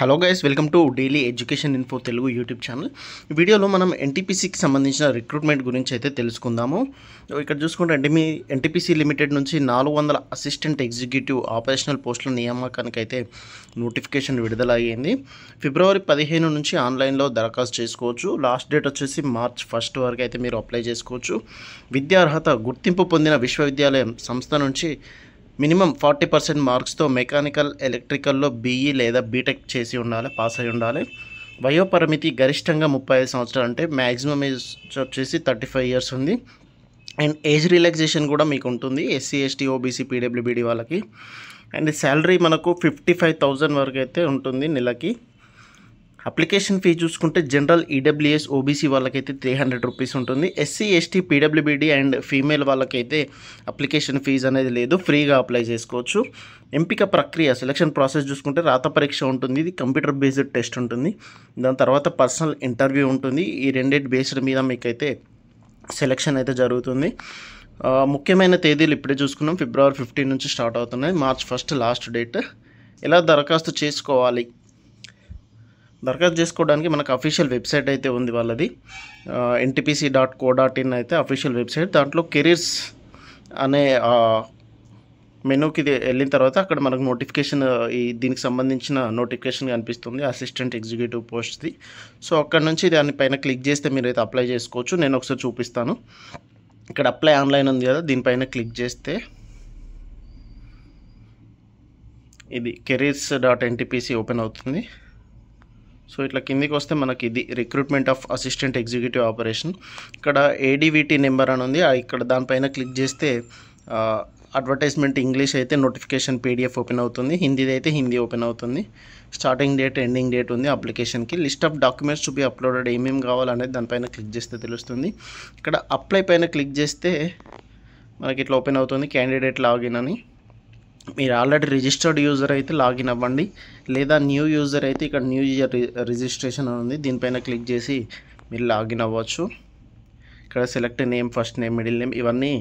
Hello guys, welcome to daily education info Telugu YouTube channel. ఈ వీడియోలో మనం ఎన్టీపీసీకి సంబంధించిన రిక్రూట్మెంట్ గురించి అయితే తెలుసుకుందాము. ఇక్కడ చూసుకుంటే మీ ఎన్టీపీసీ లిమిటెడ్ నుంచి 400 అసిస్టెంట్ ఎగ్జిక్యూటివ్ ఆపరేషనల్ పోస్టుల నియామకానికి అయితే నోటిఫికేషన్ విడుదల అయ్యింది. ఫిబ్రవరి 15 నుంచి ఆన్లైన్లో దరఖాస్తు చేసుకోవచ్చు. లాస్ట్ డేట్ వచ్చేసి మార్చ్ 1 వరకు అయితే మీరు అప్లై చేసుకోవచ్చు. విద్యా అర్హత గుర్తింపు పొందిన విశ్వవిద్యాలయం సంస్థ నుంచి మినిమం 40% మార్క్స్తో మెకానికల్ ఎలక్ట్రికల్లో బీఈ లేదా బీటెక్ చేసి ఉండాలి, పాస్ అయి ఉండాలి. వయోపరిమితి గరిష్టంగా 35 సంవత్సరాలు, అంటే మ్యాక్సిమం ఏజ్ వచ్చేసి 35 ఇయర్స్ ఉంది. అండ్ ఏజ్ రిలాక్సేషన్ కూడా మీకు ఉంటుంది ఎస్సీ, ఎస్టీ, ఓబీసీ, పీడబ్ల్యూబీడీ వాళ్ళకి. అండ్ శాలరీ మనకు 55,000 వరకు అయితే ఉంటుంది నెలకి. అప్లికేషన్ ఫీ చూసుకుంటే జనరల్, ఈడబ్ల్యూఎస్, ఓబీసీ వాళ్ళకైతే 300 రూపీస్ ఉంటుంది. SC, ST, PWBD and female వాళ్ళకైతే అప్లికేషన్ ఫీజు అనేది లేదు, ఫ్రీగా అప్లై చేసుకోవచ్చు. ఎంపిక ప్రక్రియ, సెలక్షన్ ప్రాసెస్ చూసుకుంటే రాత పరీక్ష ఉంటుంది, ఇది కంప్యూటర్ బేస్డ్ టెస్ట్ ఉంటుంది. దాని తర్వాత పర్సనల్ ఇంటర్వ్యూ ఉంటుంది. ఈ రెండింటి బేస్డ్ మీద మీకైతే సెలక్షన్ అయితే జరుగుతుంది. ముఖ్యమైన తేదీలు ఇప్పుడే చూసుకున్నాం. ఫిబ్రవరి 15 నుంచి స్టార్ట్ అవుతున్నాయి, మార్చ్ 1 లాస్ట్ డేట్. ఎలా దరఖాస్తు చేసుకోవాలి? దరఖాస్తు చేసుకోవడానికి మనకు అఫీషియల్ వెబ్సైట్ అయితే ఉంది వాళ్ళది, ntpc.co.in అయితే అఫీషియల్ వెబ్సైట్. దాంట్లో కెరీర్స్ అనే మెనూకి వెళ్ళిన తర్వాత అక్కడ మనకు నోటిఫికేషన్, దీనికి సంబంధించిన నోటిఫికేషన్ కనిపిస్తుంది, అసిస్టెంట్ ఎగ్జిక్యూటివ్ పోస్ట్ది. సో అక్కడ నుంచి దానిపైన క్లిక్ చేస్తే మీరైతే అప్లై చేసుకోవచ్చు. నేను ఒకసారి చూపిస్తాను. ఇక్కడ అప్లై ఆన్లైన్ ఉంది కదా, దీనిపైన క్లిక్ చేస్తే ఇది careers.ntpc ఓపెన్ అవుతుంది. సో ఇట్లా కిందికి వస్తే మనకి ఇది recruitment of assistant executive operation. ఇక్కడ ఏడీవీటీ నెంబర్ అని ఉంది, ఇక్కడ దానిపైన క్లిక్ చేస్తే అడ్వర్టైజ్మెంట్ ఇంగ్లీష్ అయితే నోటిఫికేషన్ పీడిఎఫ్ ఓపెన్ అవుతుంది, హిందీది అయితే హిందీ ఓపెన్ అవుతుంది. స్టార్టింగ్ డేట్, ఎండింగ్ డేట్ ఉంది అప్లికేషన్కి. List of documents to be uploaded, ఏమేమి కావాలనేది దానిపైన క్లిక్ చేస్తే తెలుస్తుంది. ఇక్కడ అప్లై పైన క్లిక్ చేస్తే మనకి ఇట్లా ఓపెన్ అవుతుంది, క్యాండిడేట్ లాగిన్ అని. మీరు ఆల్రెడీ రిజిస్టర్డ్ యూజర్ అయితే లాగిన్ అవ్వండి, లేదా న్యూ యూజర్ అయితే ఇక్కడ న్యూ ఇయర్ రిజిస్ట్రేషన్ అని ఉంది, దీనిపైన క్లిక్ చేసి మీరు లాగిన్ అవ్వచ్చు. ఇక్కడ select name, first name, middle name ఇవన్నీ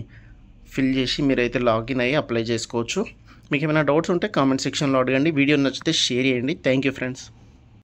ఫిల్ చేసి మీరైతే లాగిన్ అయ్యి అప్లై చేసుకోవచ్చు. మీకు ఏమైనా డౌట్స్ ఉంటే కామెంట్ సెక్షన్లో అడగండి. వీడియో నచ్చితే షేర్ చేయండి. Thank you friends.